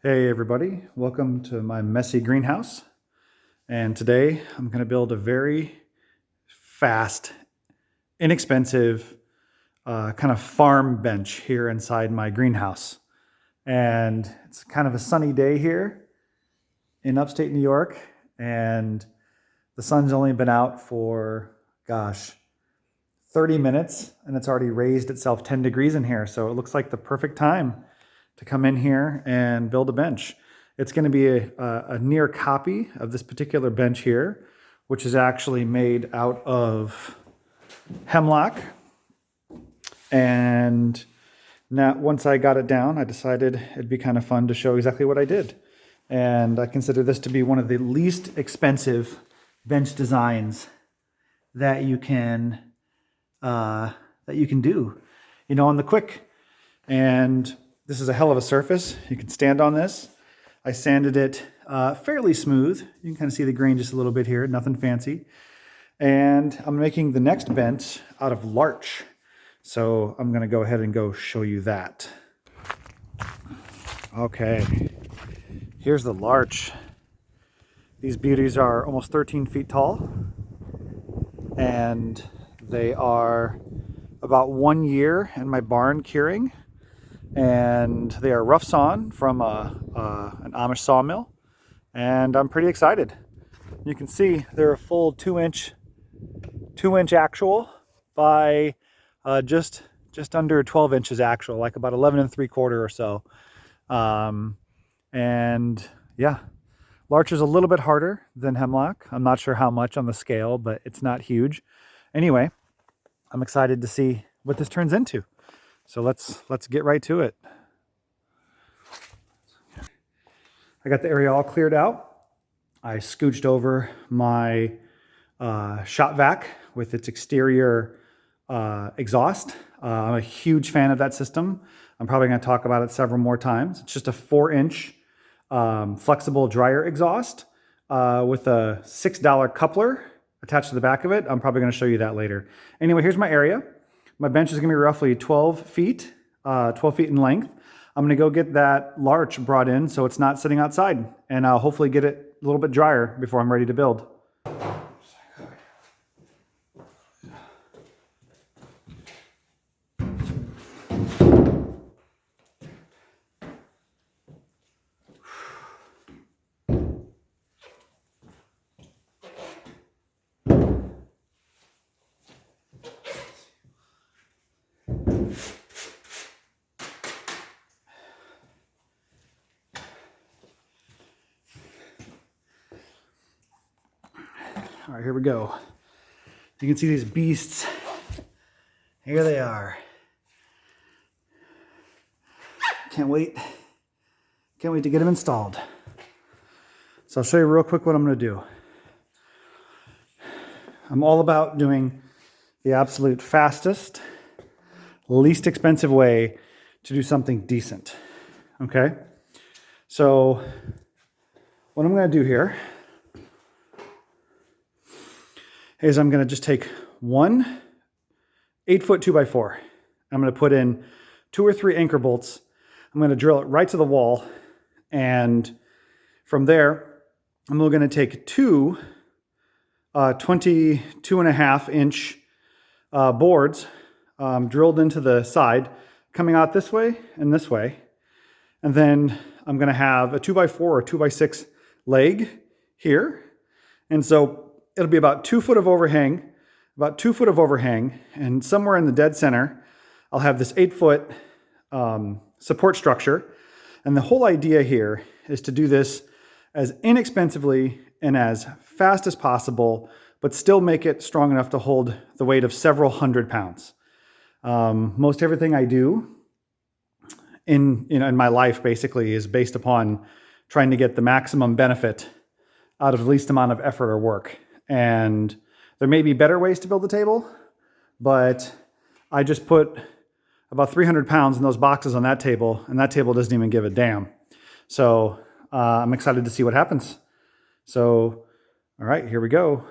Hey everybody, welcome to my messy greenhouse. And today I'm going to build a very fast, inexpensive kind of farm bench here inside my greenhouse. And it's kind of a sunny day here in upstate New York. And the sun's only been out for, 30 minutes and it's already raised itself 10 degrees in here. So it looks like the perfect time to come in here and build a bench. It's going to be a near copy of this particular bench here, which is actually made out of hemlock. And now, once I got it down, I decided it'd be kind of fun to show exactly what I did. And I consider this to be one of the least expensive bench designs that you can do, on the quick. And this is a hell of a surface. You can stand on this. I sanded it fairly smooth. You can kind of see the grain just a little bit here, nothing fancy. And I'm making the next bench out of larch. So I'm going to go ahead and go show you that. Okay, here's the larch. These beauties are almost 13 feet tall. And they are about 1 year in my barn curing. And they are rough sawn from an Amish sawmill, and I'm pretty excited. You can see they're a full 2-inch actual by just under 12 inches actual, like about 11 3/4 or so. And yeah, larch is a little bit harder than hemlock. I'm not sure how much on the scale, but it's not huge. Anyway, I'm excited to see what this turns into. So let's get right to it. I got the area all cleared out. I scooched over my shop vac with its exterior exhaust. I'm a huge fan of that system. I'm probably going to talk about it several more times. It's just a 4-inch flexible dryer exhaust with a $6 coupler attached to the back of it. I'm probably going to show you that later. Anyway, here's my area. My bench is going to be roughly 12 feet in length. I'm going to go get that larch brought in so it's not sitting outside, and I'll hopefully get it a little bit drier before I'm ready to build. All right, here we go. You can see these beasts. Here they are. Can't wait to get them installed. So I'll show you real quick what I'm going to do. I'm all about doing the absolute fastest, least expensive way to do something decent. Okay? So what I'm going to do here is I'm going to just take one 8-foot 2x4. I'm going to put in 2 or 3 anchor bolts. I'm going to drill it right to the wall. And from there, I'm going to take two 22.5-inch boards drilled into the side, coming out this way and this way. And then I'm going to have a 2x4 or 2x6 leg here. And so it'll be about 2 foot of overhang, and somewhere in the dead center, I'll have this 8-foot support structure. And the whole idea here is to do this as inexpensively and as fast as possible, but still make it strong enough to hold the weight of several hundred pounds. Most everything I do in my life basically is based upon trying to get the maximum benefit out of the least amount of effort or work. And there may be better ways to build a table, but I just put about 300 pounds in those boxes on that table, and that table doesn't even give a damn. So I'm excited to see what happens. So, all right, here we go.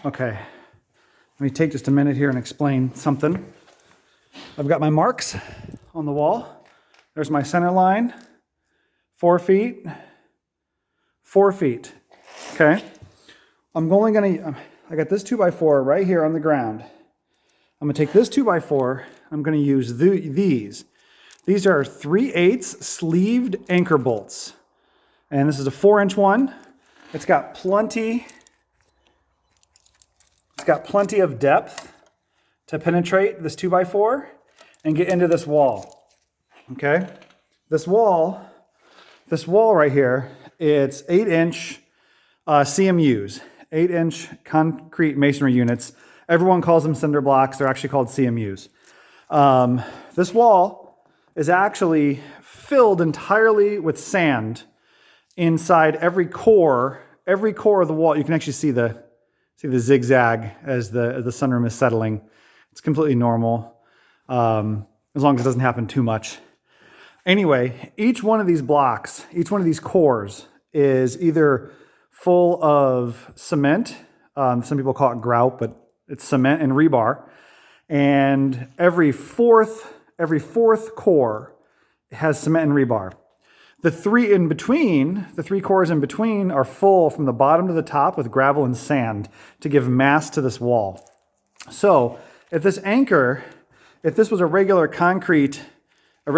Okay, let me take just a minute here and explain something. I've got my marks on the wall. There's my center line, 4 feet, 4 feet. Okay, I'm only gonna, I got this 2x4 right here on the ground. I'm gonna take this 2x4, I'm gonna use these. These are 3/8 sleeved anchor bolts. And this is a 4-inch one. It's got plenty of depth to penetrate this 2x4 and get into this wall. Okay? This wall right here, it's 8-inch CMUs, 8-inch concrete masonry units. Everyone calls them cinder blocks. They're actually called CMUs. This wall is actually filled entirely with sand inside every core of the wall. You can actually see the zigzag as the sunroom is settling. It's completely normal, as long as it doesn't happen too much. Anyway, each one of these blocks, each one of these cores is either full of cement. Some people call it grout, but it's cement and rebar. And every fourth core has cement and rebar. The three cores in between are full from the bottom to the top with gravel and sand to give mass to this wall. So if this was a regular concrete, a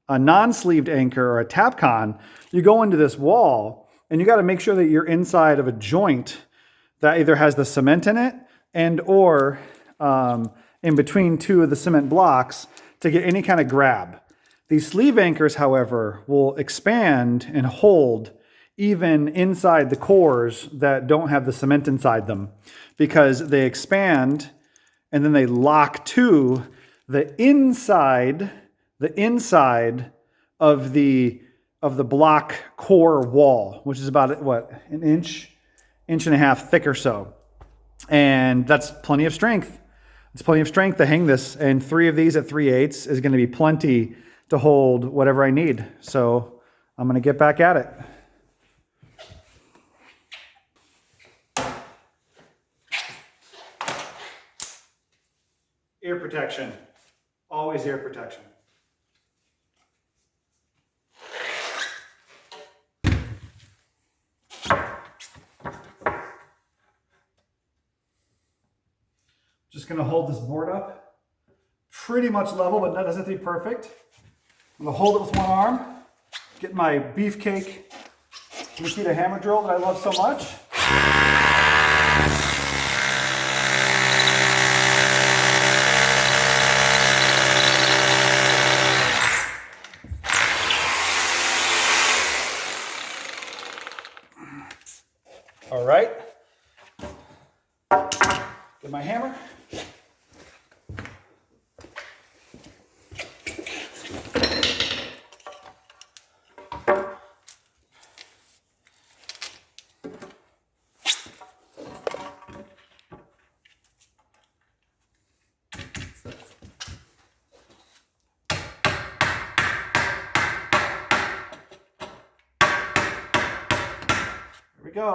non-sleeved anchor or a tapcon, you go into this wall and you got to make sure that you're inside of a joint that either has the cement in it and or in between two of the cement blocks to get any kind of grab. These sleeve anchors, however, will expand and hold even inside the cores that don't have the cement inside them, because they expand and then they lock to the inside of the block core wall, which is about an inch and a half thick or so. And that's plenty of strength. It's plenty of strength to hang this, and 3 of these at 3/8 is going to be plenty to hold whatever I need. So I'm going to get back at it. Ear protection. Always ear protection. Just going to hold this board up pretty much level, but that doesn't have to be perfect. I'm going to hold it with one arm, get my beefcake Makita hammer drill that I love so much. All right. Get my hammer. Here we go.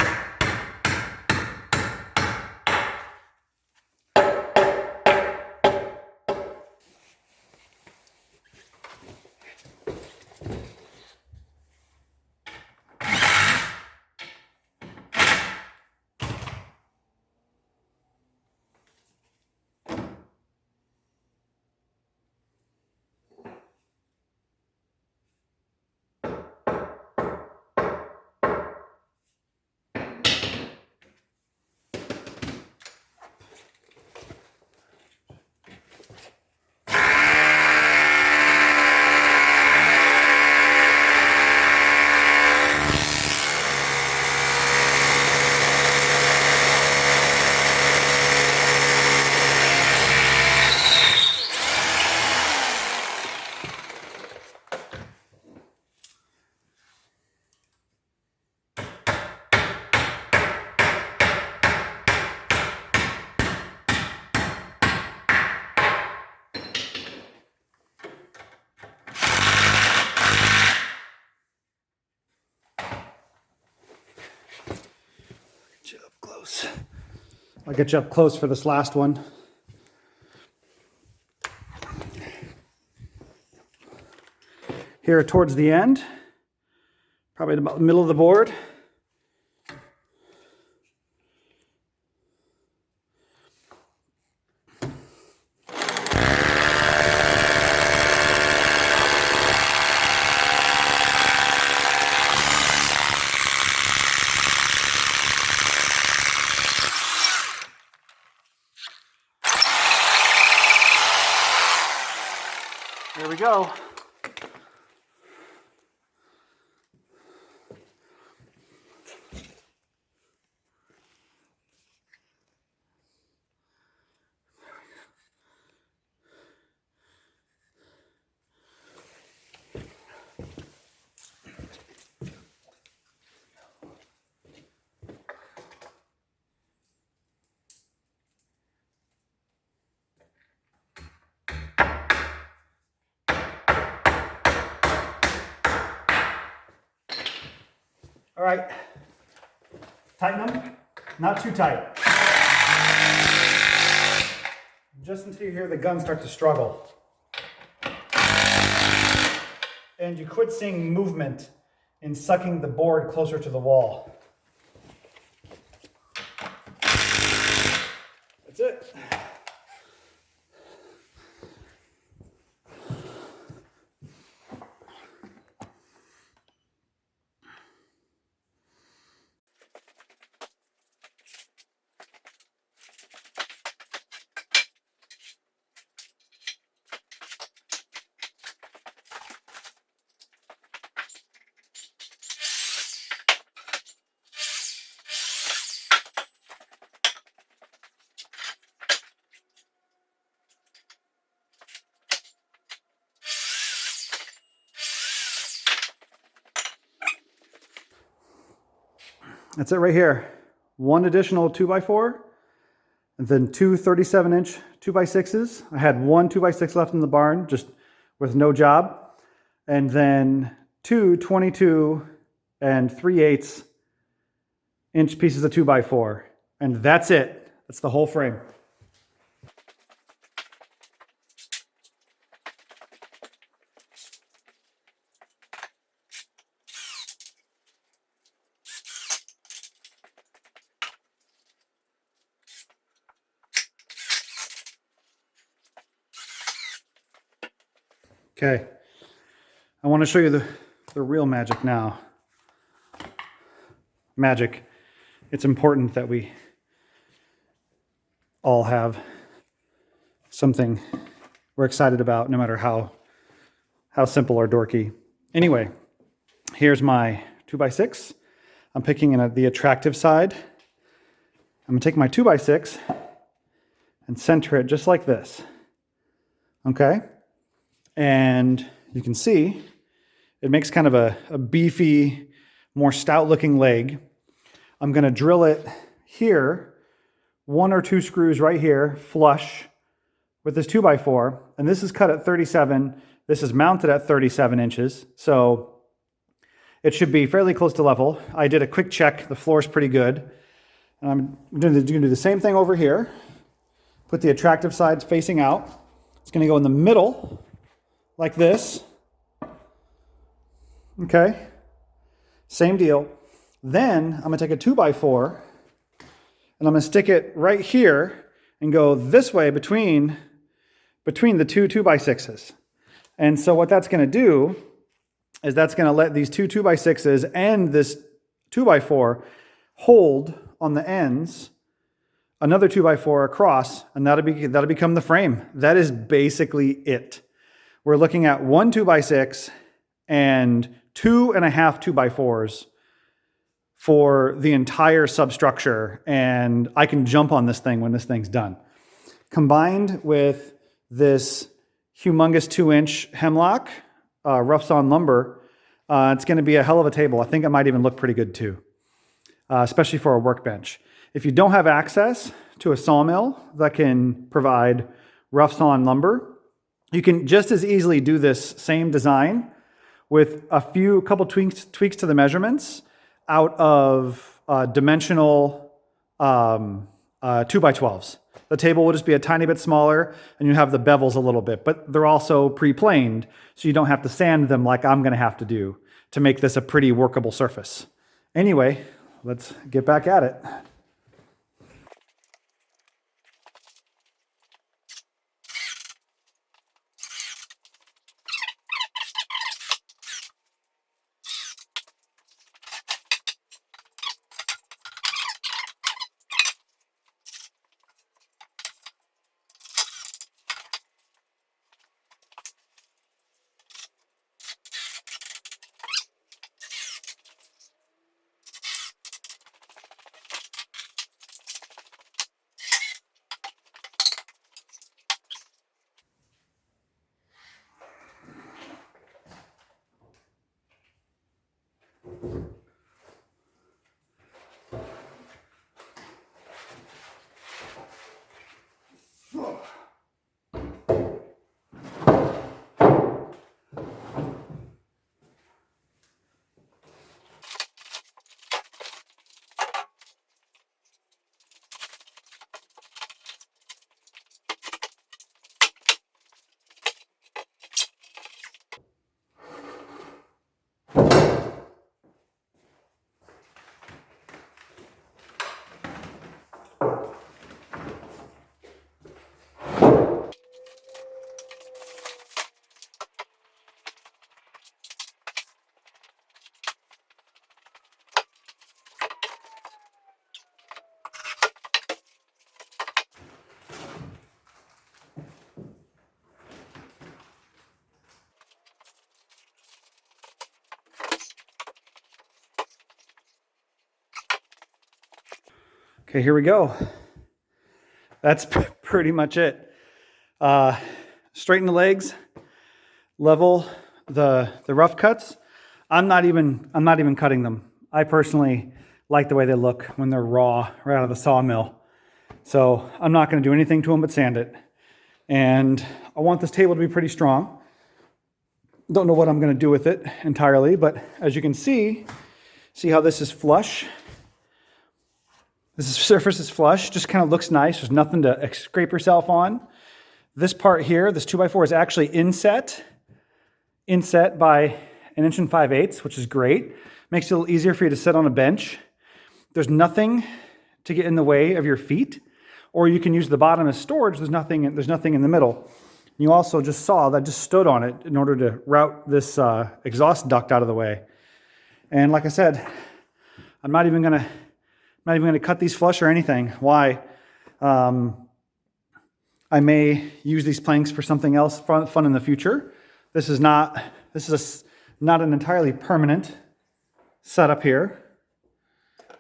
close. I'll get you up close for this last one. Here towards the end, probably about the middle of the board. There we go. All right, tighten them, not too tight. Just until you hear the gun start to struggle. And you quit seeing movement in sucking the board closer to the wall. That's it. That's it right here. One additional 2x4, and then two 37-inch 2x6s. I had one 2x6 left in the barn, just with no job. And then two 22 and 3/8 inch pieces of 2x4. And that's it. That's the whole frame. Okay, I want to show you the real magic now. Magic. It's important that we all have something we're excited about, no matter how simple or dorky. Anyway, here's my 2x6. I'm picking the attractive side. I'm going to take my 2x6 and center it just like this. Okay? And you can see it makes kind of a beefy, more stout looking leg. I'm going to drill it here, 1 or 2 screws right here, flush with this 2x4. And this is cut at 37. This is mounted at 37 inches. So it should be fairly close to level. I did a quick check. The floor is pretty good. And I'm going to do the same thing over here. Put the attractive sides facing out. It's going to go in the middle, like this. Okay, same deal. Then I'm going to take a 2x4 and I'm going to stick it right here and go this way between the two 2x6s. And so what that's going to do is that's going to let these two 2x6s and this 2x4 hold on the ends another 2x4 across, and that'll become the frame. That is basically it. We're looking at one 2x6 and 2.5 2x4s for the entire substructure, and I can jump on this thing when this thing's done. Combined with this humongous 2-inch hemlock, rough sawn lumber, it's going to be a hell of a table. I think it might even look pretty good too, especially for a workbench. If you don't have access to a sawmill that can provide rough sawn lumber, you can just as easily do this same design with a couple tweaks to the measurements out of dimensional 2x12s. The table will just be a tiny bit smaller, and you have the bevels a little bit, but they're also pre-planed, so you don't have to sand them like I'm going to have to do to make this a pretty workable surface. Anyway, let's get back at it. Okay, here we go. That's pretty much it. Straighten the legs, level the rough cuts. I'm not even cutting them. I personally like the way they look when they're raw right out of the sawmill. So I'm not going to do anything to them but sand it. And I want this table to be pretty strong. Don't know what I'm going to do with it entirely, but as you can see how this is flush. This surface is flush, just kind of looks nice. There's nothing to scrape yourself on. This part here, this 2x4 is actually inset by 1 5/8 inches, which is great. Makes it a little easier for you to sit on a bench. There's nothing to get in the way of your feet, or you can use the bottom as storage. There's nothing in the middle. You also just saw that I just stood on it in order to route this exhaust duct out of the way. And like I said, I'm not even going to cut these flush or anything. Why? I may use these planks for something else fun in the future. This is not an entirely permanent setup here.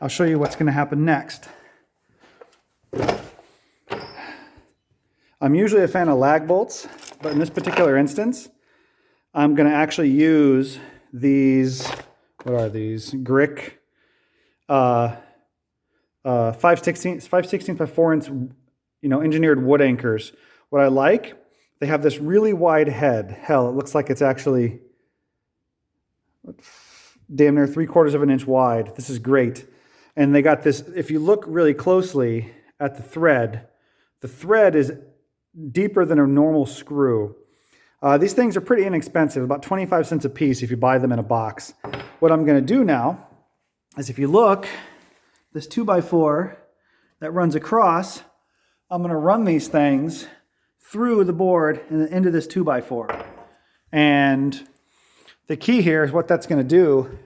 I'll show you what's going to happen next. I'm usually a fan of lag bolts, but in this particular instance, I'm going to actually use these. What are these? Grick 5/16 by 4 inch, engineered wood anchors. What I like, they have this really wide head. Hell, it looks like it's actually damn near 3/4 of an inch wide. This is great. And they got this, if you look really closely at the thread is deeper than a normal screw. These things are pretty inexpensive, about 25 cents a piece if you buy them in a box. What I'm going to do now is, if you look, this 2x4 that runs across, I'm going to run these things through the board and into this 2x4. And the key here is what that's going to do.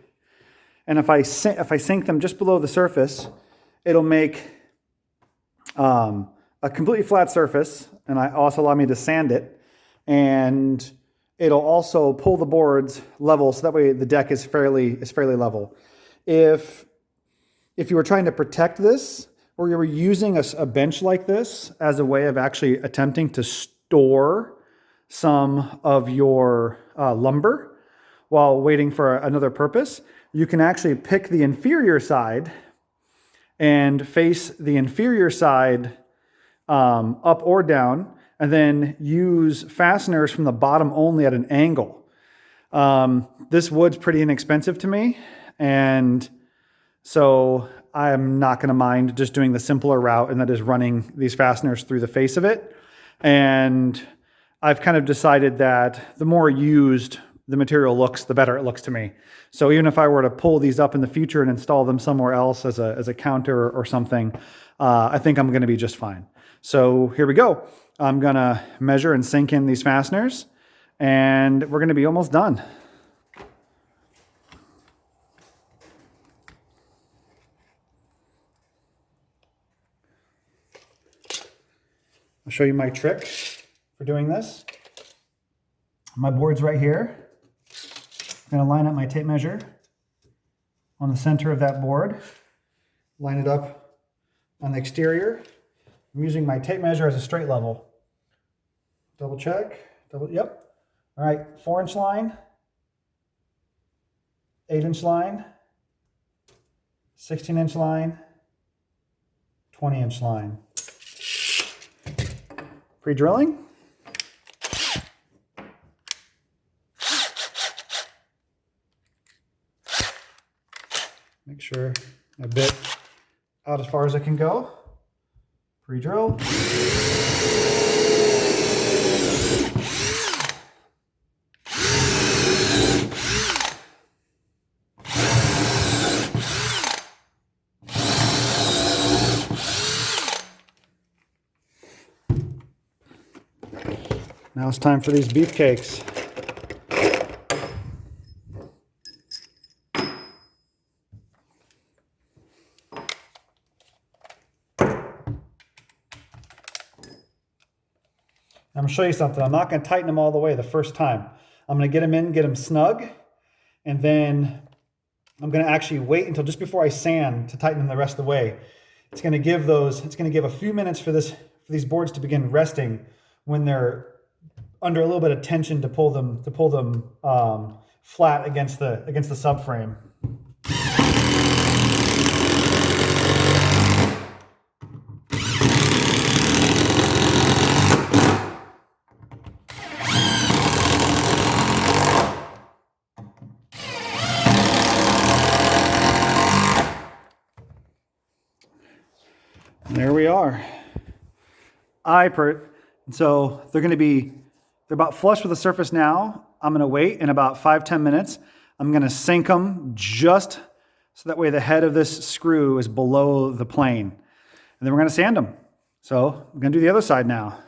And if I sink them just below the surface, it'll make a completely flat surface, and I also allow me to sand it. And it'll also pull the boards level, so that way the deck is fairly level. If you were trying to protect this, or you were using a bench like this as a way of actually attempting to store some of your lumber while waiting for another purpose, you can actually pick the inferior side and face the inferior side up or down, and then use fasteners from the bottom only at an angle. This wood's pretty inexpensive to me, and so I'm not going to mind just doing the simpler route, and that is running these fasteners through the face of it. And I've kind of decided that the more used the material looks, the better it looks to me. So even if I were to pull these up in the future and install them somewhere else as a counter or something, I think I'm going to be just fine. So here we go. I'm going to measure and sink in these fasteners, and we're going to be almost done. I'll show you my trick for doing this. My board's right here. I'm going to line up my tape measure on the center of that board. Line it up on the exterior. I'm using my tape measure as a straight level. Double check. Yep. All right, 4-inch line, 8-inch line, 16-inch line, 20-inch line. Pre-drilling. Make sure a bit out as far as I can go. Pre-drill. Now it's time for these beefcakes. I'm going to show you something. I'm not going to tighten them all the way the first time. I'm going to get them in, get them snug, and then I'm going to actually wait until just before I sand to tighten them the rest of the way. It's going to give a few minutes for these boards to begin resting when they're under a little bit of tension to pull them flat against the subframe. There we are. So they're about flush with the surface now. I'm going to wait in about 5-10 minutes. I'm going to sink them just so that way the head of this screw is below the plane. And then we're going to sand them. So I'm going to do the other side now.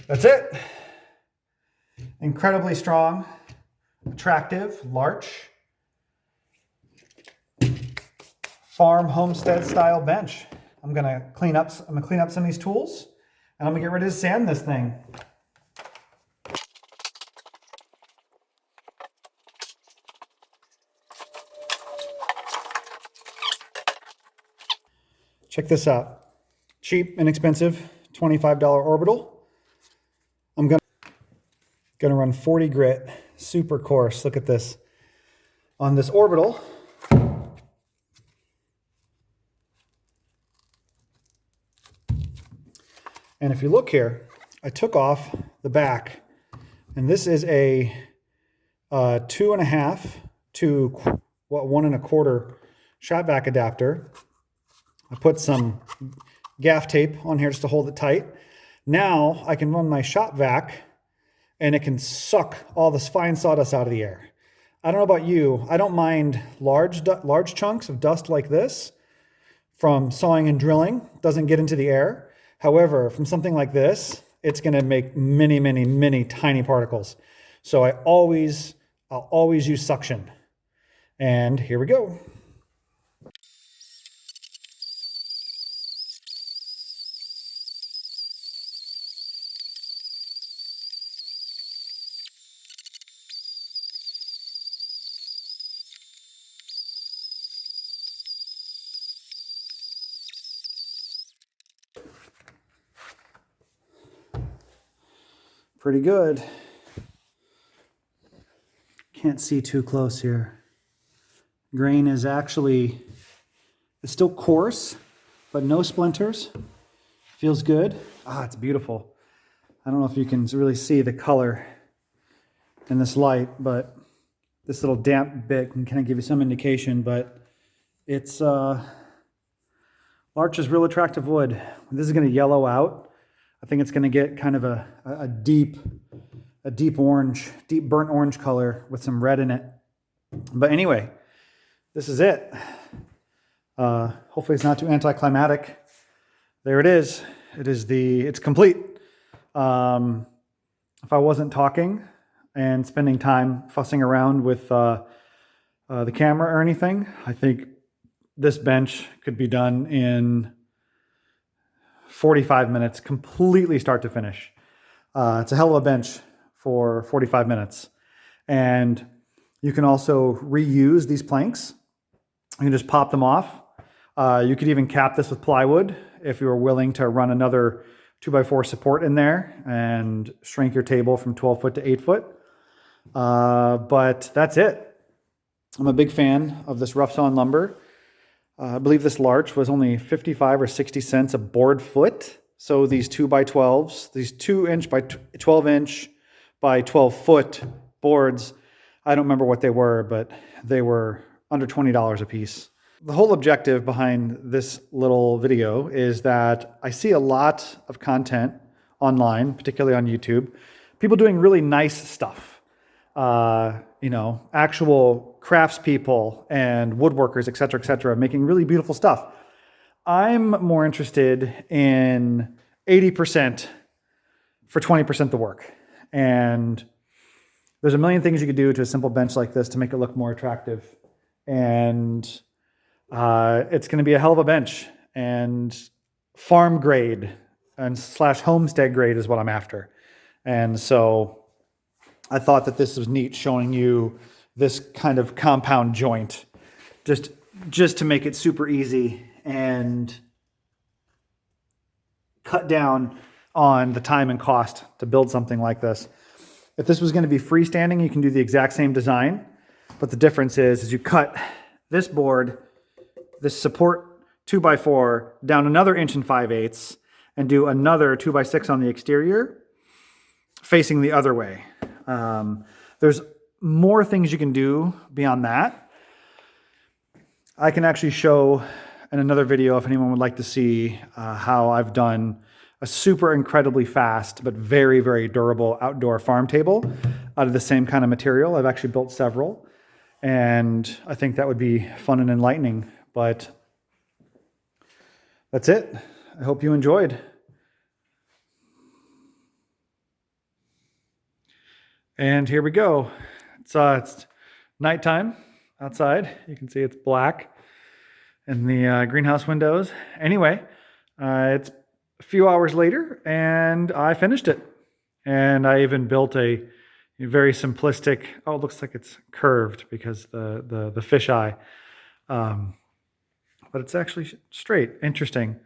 That's it. Incredibly strong, attractive, larch, farm homestead style bench. I'm gonna clean up some of these tools, and I'm gonna get ready to sand this thing. Check this out. Cheap, inexpensive, $25 orbital. I'm gonna run 40 grit, super coarse. Look at this. On this orbital, and if you look here, I took off the back, and this is a 2.5 to 1 1/4 shop vac adapter. I put some gaff tape on here just to hold it tight. Now I can run my shop vac and it can suck all this fine sawdust out of the air. I don't know about you. I don't mind large chunks of dust like this from sawing and drilling. It doesn't get into the air. However, from something like this, it's going to make many, many, many tiny particles. So I'll always use suction. And here we go. Pretty good. can't see too close here. Grain is actually, it's still coarse, but no splinters. Feels good. Ah, it's beautiful. I don't know if you can really see the color in this light, but this little damp bit can kind of give you some indication, but it's, larch is real attractive wood. This is going to yellow out. I think it's going to get kind of a deep orange, deep burnt orange color with some red in it. But anyway, this is it. Hopefully it's not too anticlimactic. There it is. It's complete. If I wasn't talking and spending time fussing around with the camera or anything, I think this bench could be done in 45 minutes, completely start to finish. It's a hell of a bench for 45 minutes. And you can also reuse these planks. You can just pop them off. You could even cap this with plywood if you were willing to run another 2x4 support in there and shrink your table from 12 foot to 8 foot. But that's it. I'm a big fan of this rough sawn lumber. I believe this larch was only 55 or 60 cents a board foot. So these 2x12s, these 2-inch by 12-inch by 12-foot boards, I don't remember what they were, but they were under $20 a piece. The whole objective behind this little video is that I see a lot of content online, particularly on YouTube, people doing really nice stuff. Actual craftspeople and woodworkers, et cetera, making really beautiful stuff. I'm more interested in 80% for 20% the work. And there's a million things you could do to a simple bench like this to make it look more attractive. And it's going to be a hell of a bench. And farm grade and / homestead grade is what I'm after. And so I thought that this was neat, showing you this kind of compound joint, just to make it super easy and cut down on the time and cost to build something like this. If this was going to be freestanding, you can do the exact same design, but the difference is you cut this board, this support 2x4 down another 1 5/8 and do another 2x6 on the exterior facing the other way. There's more things you can do beyond that. I can actually show in another video, if anyone would like to see how I've done a super incredibly fast but very, very durable outdoor farm table out of the same kind of material. I've actually built several, and I think that would be fun and enlightening. But that's it. I hope you enjoyed. And here we go. It's nighttime outside. You can see it's black in the greenhouse windows. Anyway, it's a few hours later, and I finished it. And I even built a very simplistic, it looks like it's curved because the fisheye. But it's actually straight. Interesting.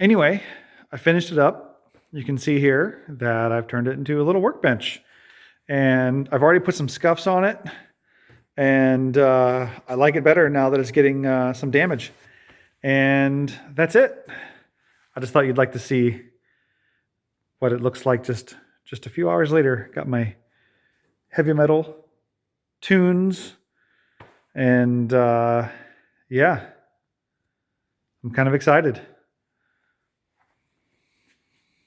Anyway, I finished it up. You can see here that I've turned it into a little workbench. And I've already put some scuffs on it. And I like it better now that it's getting some damage. And that's it. I just thought you'd like to see what it looks like just a few hours later. Got my heavy metal tunes. And yeah, I'm kind of excited.